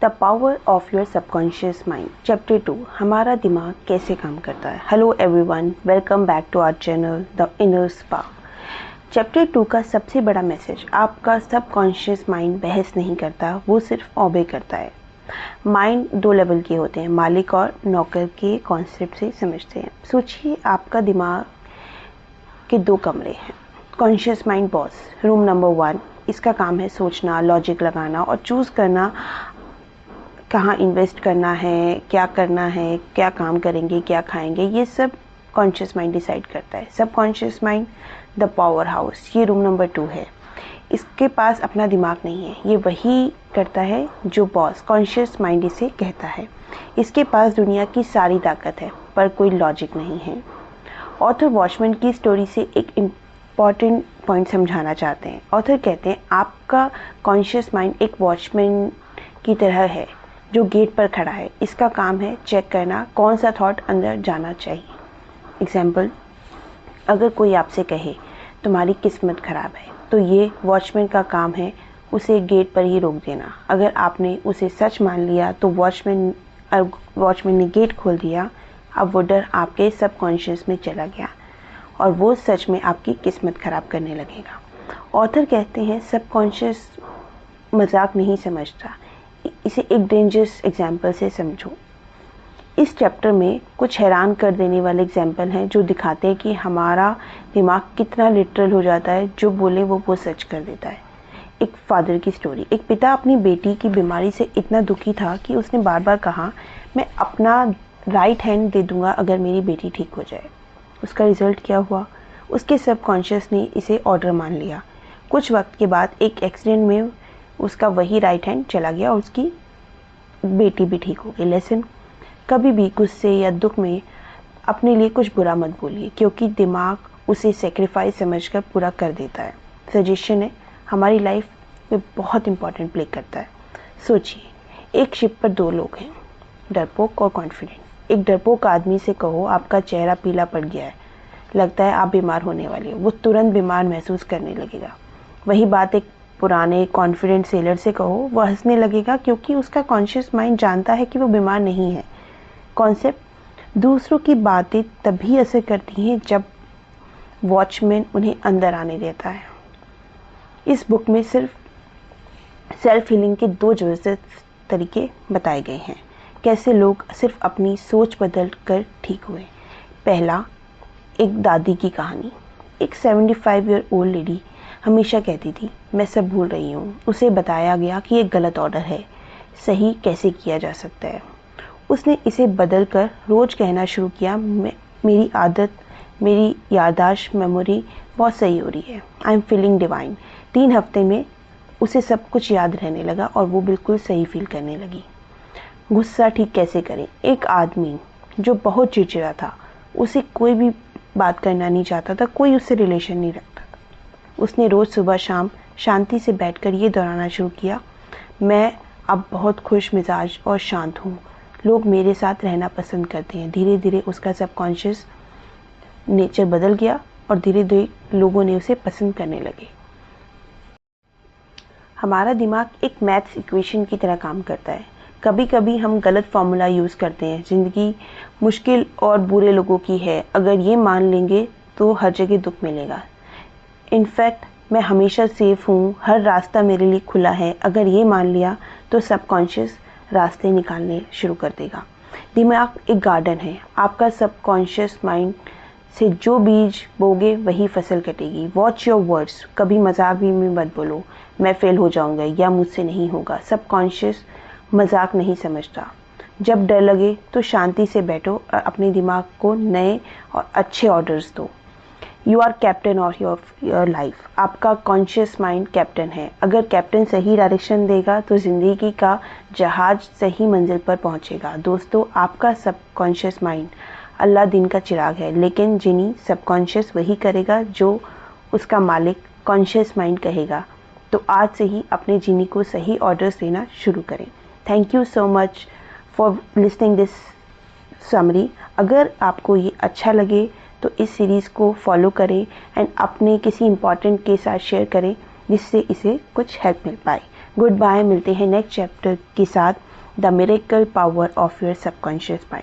The power of your subconscious mind chapter 2 हमारा दिमाग कैसे काम करता है। Hello everyone, welcome back to our channel the inner spark. Chapter 2 का सबसे बड़ा मैसेज, आपका सबकॉन्शियस माइंड बहस नहीं करता, वो सिर्फ ऑबे करता है। माइंड दो लेवल के होते हैं, मालिक और नौकर के कॉन्सेप्ट से समझते हैं। सोचिए आपका दिमाग के दो कमरे हैं। Conscious mind boss, room number 1, इसका काम है सोचना, लॉजिक लगाना और चूज करना कहाँ इन्वेस्ट करना है, क्या करना है, क्या काम करेंगे, क्या खाएंगे, ये सब कॉन्शियस माइंड डिसाइड करता है। सब conscious mind the power house, ये रूम नंबर 2 है। इसके पास अपना दिमाग नहीं है, ये वही करता है जो बॉस कॉन्शियस माइंड इसे कहता है। इसके पास दुनिया की सारी ताकत है पर कोई लॉजिक नहीं है। ऑथर वॉचमैन की स्टोरी से एक इम्पॉर्टेंट पॉइंट समझाना चाहते हैं। ऑथर कहते हैं आपका कॉन्शियस माइंड एक वॉचमैन की तरह है जो गेट पर खड़ा है। इसका काम है चेक करना कौन सा थॉट अंदर जाना चाहिए। एग्जाम्पल, अगर कोई आपसे कहे तुम्हारी किस्मत खराब है तो ये वॉचमैन का काम है उसे गेट पर ही रोक देना। अगर आपने उसे सच मान लिया तो वॉचमैन ने गेट खोल दिया। अब वो डर आपके सबकॉन्शियस में चला गया और वो सच में आपकी किस्मत खराब करने लगेगा। ऑथर कहते हैं सबकॉन्शियस मजाक नहीं समझता, इसे एक डेंजरस एग्जाम्पल से समझो। इस चैप्टर में कुछ हैरान कर देने वाले एग्जाम्पल हैं जो दिखाते हैं कि हमारा दिमाग कितना लिटरल हो जाता है, जो बोले वो सच कर देता है। एक फादर की स्टोरी। एक पिता अपनी बेटी की बीमारी से इतना दुखी था कि उसने बार बार कहा मैं अपना राइट हैंड दे दूंगा अगर मेरी बेटी ठीक हो जाए। उसका रिजल्ट क्या हुआ? उसके सबकॉन्शियस ने इसे ऑर्डर मान लिया। कुछ वक्त के बाद एक एक्सीडेंट में उसका वही राइट हैंड चला गया और उसकी बेटी भी ठीक हो गई। लेसन, कभी भी गुस्से या दुख में अपने लिए कुछ बुरा मत बोलिए, क्योंकि दिमाग उसे सेक्रीफाइस समझकर पूरा कर देता है। सजेशन है, हमारी लाइफ में बहुत इंपॉर्टेंट प्ले करता है। सोचिए, एक शिप पर 2 लोग हैं, डरपोक और कॉन्फिडेंट। एक डरपोक आदमी से कहो आपका चेहरा पीला पड़ गया है, लगता है आप बीमार होने वाले हो, वो तुरंत बीमार महसूस करने लगेगा। वही बात एक पुराने कॉन्फिडेंट सेलर से कहो, वह हंसने लगेगा क्योंकि उसका कॉन्शियस माइंड जानता है कि वो बीमार नहीं है। कॉन्सेप्ट, दूसरों की बातें तभी असर करती हैं जब वॉचमैन उन्हें अंदर आने देता है। इस बुक में सिर्फ सेल्फ हीलिंग के 2 जबरदस्त तरीके बताए गए हैं, कैसे लोग सिर्फ अपनी सोच बदल कर ठीक हुए। पहला, एक दादी की कहानी। एक 75 ईयर ओल्ड लेडी हमेशा कहती थी मैं सब भूल रही हूँ। उसे बताया गया कि ये गलत ऑर्डर है, सही कैसे किया जा सकता है। उसने इसे बदल कर रोज कहना शुरू किया मेरी आदत, मेरी याददाश्त, मेमोरी बहुत सही हो रही है, आई एम फीलिंग डिवाइन। 3 हफ्ते में उसे सब कुछ याद रहने लगा और वो बिल्कुल सही फील करने लगी। गुस्सा ठीक कैसे करें। एक आदमी जो बहुत चिड़चिड़ा था, उसे कोई भी बात करना नहीं चाहता था, कोई उससे रिलेशन नहीं रखता था। उसने रोज सुबह शाम शांति से बैठकर ये दोहराना शुरू किया, मैं अब बहुत खुश मिजाज और शांत हूँ, लोग मेरे साथ रहना पसंद करते हैं। धीरे धीरे उसका सबकॉन्शियस नेचर बदल गया और धीरे धीरे लोगों ने उसे पसंद करने लगे। हमारा दिमाग एक मैथ्स इक्वेशन की तरह काम करता है। कभी कभी हम गलत फॉर्मूला यूज़ करते हैं, ज़िंदगी मुश्किल और बुरे लोगों की है, अगर ये मान लेंगे तो हर जगह दुख मिलेगा। इनफैक्ट मैं हमेशा सेफ हूँ, हर रास्ता मेरे लिए खुला है, अगर ये मान लिया तो सबकॉन्शियस रास्ते निकालने शुरू कर देगा। दिमाग एक गार्डन है, आपका सबकॉन्शियस माइंड से जो बीज बोगे वही फसल कटेगी। वॉच योर वर्ड्स, कभी मजाक भी में मत बोलो मैं फेल हो जाऊंगा या मुझसे नहीं होगा। सबकॉन्शियस मजाक नहीं समझता। जब डर लगे तो शांति से बैठो और अपने दिमाग को नए और अच्छे ऑर्डर्स दो। You are captain of your life, आपका कॉन्शियस माइंड कैप्टन है। अगर कैप्टन सही डायरेक्शन देगा तो जिंदगी का जहाज सही मंजिल पर पहुंचेगा। दोस्तों, आपका सबकॉन्शियस माइंड अल्लाह दिन का चिराग है, लेकिन जिनी सबकॉन्शियस वही करेगा जो उसका मालिक कॉन्शियस माइंड कहेगा। तो आज से ही अपने जिनी को सही ऑर्डर्स देना शुरू करें। Thank you so much for listening this summary. अगर आपको ये अच्छा लगे तो इस सीरीज़ को फॉलो करें एंड अपने किसी इम्पॉर्टेंट के साथ शेयर करें जिससे इसे कुछ हेल्प मिल पाए। गुड बाय, मिलते हैं नेक्स्ट चैप्टर के साथ। The miracle power of your subconscious mind.